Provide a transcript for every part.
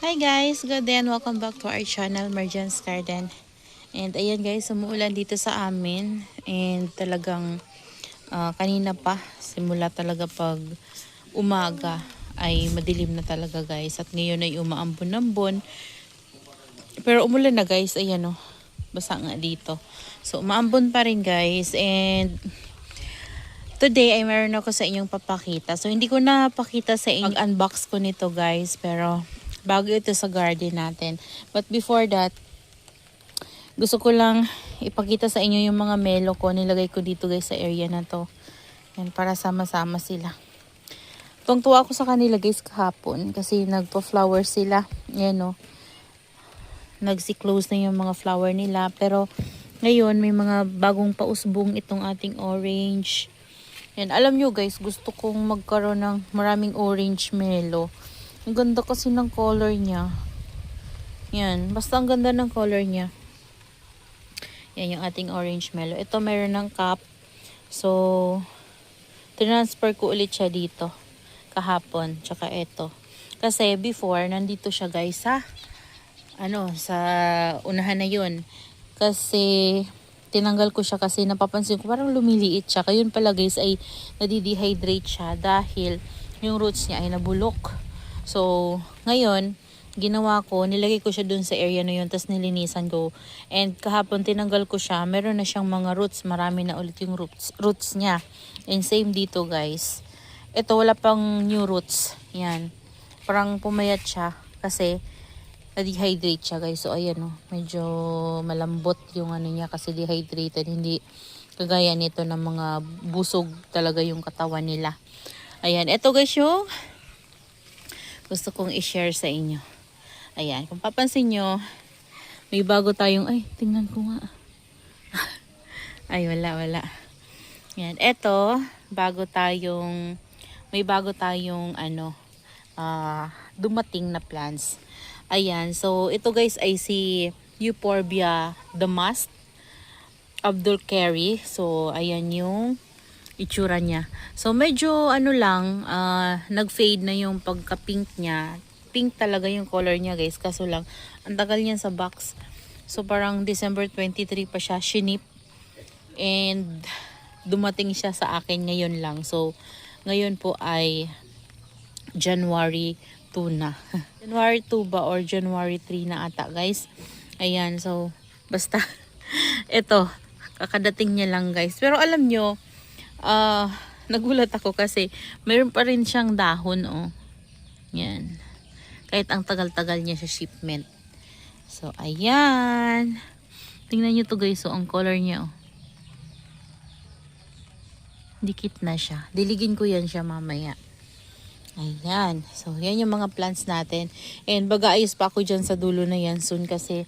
Hi guys, good day and welcome back to our channel, Mergence Garden. And ayan guys, umuulan dito sa amin. And talagang kanina pa, simula talaga pag umaga ay madilim na talaga guys. At ngayon ay umaambon-ambon. Pero umulan na guys, ayan o. Basa nga dito. So umaambon pa rin guys. And today ay meron ako sa inyong papakita. So hindi ko na pakita sa inyo unbox ko nito guys. Pero bago ito sa garden natin. But before that, gusto ko lang ipakita sa inyo yung mga melo ko. Nilagay ko dito guys sa area na to. Yan, para sama-sama sila. Tuwang-tuwa ako sa kanila guys kahapon. Kasi nagpa-flower sila. Yan o. Nagsi-close na yung mga flower nila. Pero ngayon may mga bagong pausbong itong ating orange. Yan, alam nyo guys, gusto kong magkaroon ng maraming orange melo. Ang ganda kasi ng color niya. Yan, basta ang ganda ng color niya. Yan yung ating orange melo. Ito meron ng cup. So, transfer ko ulit siya dito. Kahapon, tsaka ito. Kasi before, nandito siya guys sa unahan na yun. Kasi tinanggal ko siya kasi napapansin ko parang lumiliit siya. Kaya yun pala guys ay nadidehydrate siya dahil yung roots niya ay nabulok. So, ngayon, ginawa ko, nilagay ko siya dun sa area na yun, tapos nilinisan ko. And kahapon tinanggal ko siya, meron na siyang mga roots, marami na ulit yung roots niya. And same dito guys. Ito wala pang new roots. Yan. Parang pumayat siya kasi na-dehydrate siya guys. So ayan o, medyo malambot yung ano niya kasi dehydrated. Hindi kagaya nito ng mga busog talaga yung katawan nila. Ayan, ito guys yung gusto kong i-share sa inyo. Ayan, kung papansin nyo, may bago tayong, ay, tingnan ko nga. Ay, wala. Ayan, eto, may bago tayong, dumating na plants. Ayan, so, ito guys ay si Euphorbia damask Abdul Carey. So, ayan yung itsura niya. So, medyo, nag-fade na yung pagka-pink niya. Pink talaga yung color niya guys, kaso lang ang tagal niya sa box. So parang December 23 pa siya shinip and dumating siya sa akin ngayon lang. So ngayon po ay January 2 na. January 2 ba or January 3 na ata guys. Ayan, so basta ito kakadating niya lang guys. Pero alam nyo, nagulat ako kasi mayroon pa rin siyang dahon oh. Yan. Kahit ang tagal-tagal niya sa shipment. So, ayan. Tingnan nyo to guys. So, ang color niya. Oh. Dikit na siya. Diligin ko yan siya mamaya. Ayan. So, yan yung mga plants natin. And baga-ayos pa ako dyan sa dulo na yan soon kasi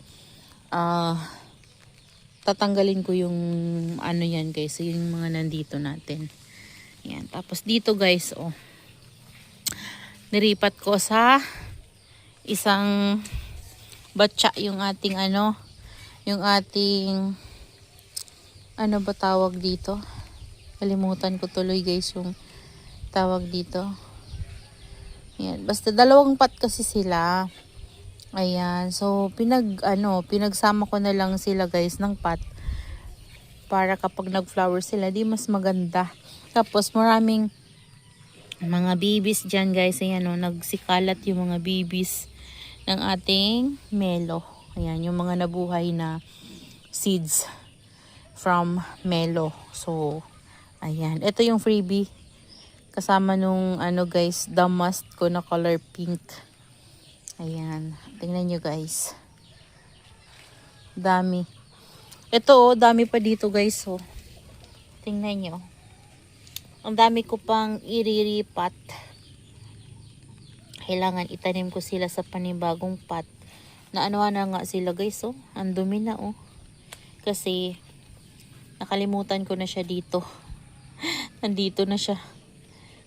tatanggalin ko yung ano yan guys. So, yung mga nandito natin. Ayan. Tapos dito guys, oh. Niripat ko sa isang batya yung ating yung ating ano ba tawag dito, kalimutan ko tuloy guys yung tawag dito. Ayan, basta dalawang pot kasi sila. Ayan, so pinagsama ko na lang sila guys ng pot para kapag nag-flower sila di mas maganda. Tapos maraming mga babies dyan guys. Ayan o, nagsikalat yung mga babies ng ating melo. Ayan, yung mga nabuhay na seeds from melo. So, ayan. Ito yung freebie. Kasama nung guys, damask ko na color pink. Ayan. Tingnan nyo guys. Dami. Ito dami pa dito guys. So, tingnan nyo. Ang dami ko pang iriripat. Kailangan itanim ko sila sa panibagong pot. Naanohan na nga sila guys, oh. Ang dumi na, oh. Kasi, nakalimutan ko na siya dito. Nandito na siya.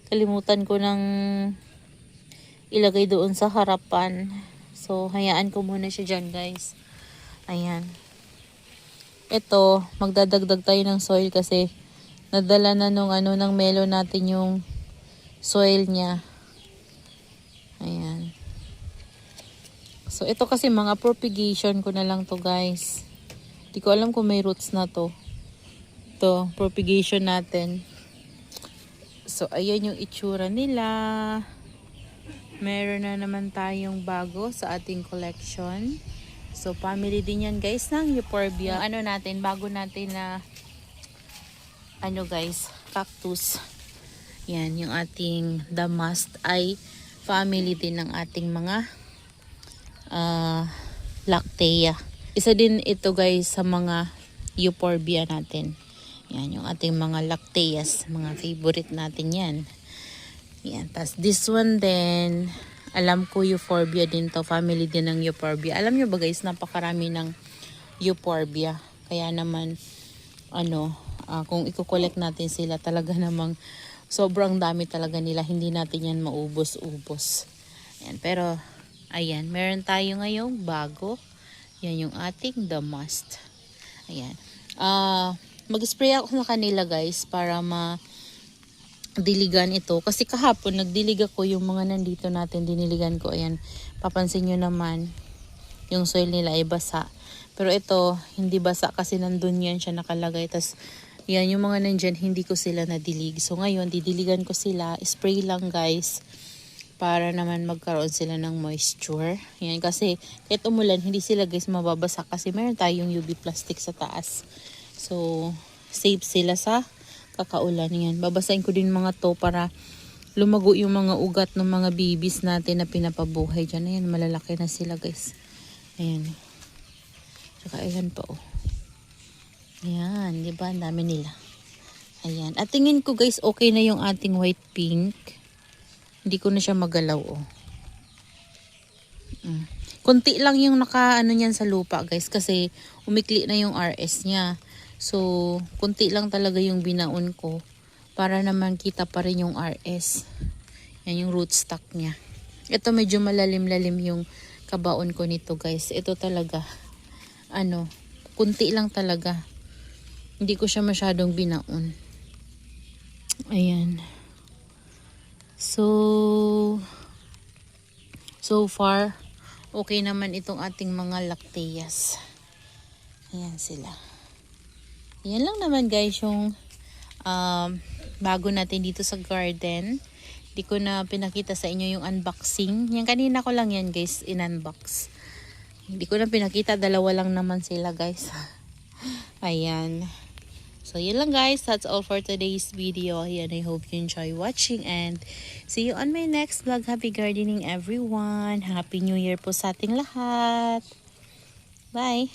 Kalimutan ko nang ilagay doon sa harapan. So, hayaan ko muna siya dyan, guys. Ayan. Ito, magdadagdag tayo ng soil kasi nadala na ng melo natin yung soil niya. Ayan. So, ito kasi mga propagation ko na lang to guys. Di ko alam kung may roots na to. Ito, propagation natin. So, ayan yung itsura nila. Meron na naman tayong bago sa ating collection. So, family din yan guys ng Euphorbia. Ano natin, bago natin na guys, cactus. Yan, yung ating damask ay family din ng ating mga Lactea. Isa din ito guys sa mga Euphorbia natin. Yan, yung ating mga Lacteas. Mga favorite natin yan. Yan, tas this one din, alam ko Euphorbia din to. Family din ng Euphorbia. Alam nyo ba guys, napakarami ng Euphorbia. Kaya naman, kung i-collect natin sila, talaga namang sobrang dami talaga nila. Hindi natin yan maubos-ubos. Ayan, pero, ayan, meron tayo ngayong bago. Yan yung ating damask. Ayan. Mag-spray ako sa kanila guys para diligan ito. Kasi kahapon, nagdilig ako yung mga nandito natin. Diniligan ko. Ayan. Papansin nyo naman, yung soil nila ay basa. Pero ito, hindi basa kasi nandun yan siya nakalagay. Tas, yan, yung mga nandyan, hindi ko sila nadilig. So, ngayon, didiligan ko sila. Spray lang, guys. Para naman magkaroon sila ng moisture. Yan, kasi kahit umulan, hindi sila, guys, mababasa. Kasi meron tayong UV plastic sa taas. So, safe sila sa kakaulan. Yan, babasahin ko din mga to para lumago yung mga ugat ng mga babies natin na pinapabuhay dyan. Ayan, malalaki na sila guys. Ayan. Saka ayan pa oh. Ayan, diba? Ang dami nila. Ayan. At tingin ko guys, okay na yung ating white pink. Hindi ko na siya magalaw oh. Kunti lang yung niyan sa lupa guys kasi umikli na yung RS niya. So, kunti lang talaga yung binaon ko para naman kita pa rin yung RS. Yan yung rootstock niya. Ito medyo malalim-lalim yung kabaon ko nito guys. Ito talaga, kunti lang talaga. Hindi ko siya masyadong binaon. Ayan. So far, okay naman itong ating mga Lacteas. Ayan sila. Yan lang naman guys yung bago natin dito sa garden. Hindi ko na pinakita sa inyo yung unboxing. Yan kanina ko lang yan guys in-unbox. Hindi ko na pinakita. Dalawa lang naman sila guys. Ayan. So yun lang guys. That's all for today's video. Ayan, I hope you enjoy watching and see you on my next vlog. Happy gardening everyone. Happy New Year po sa ating lahat. Bye.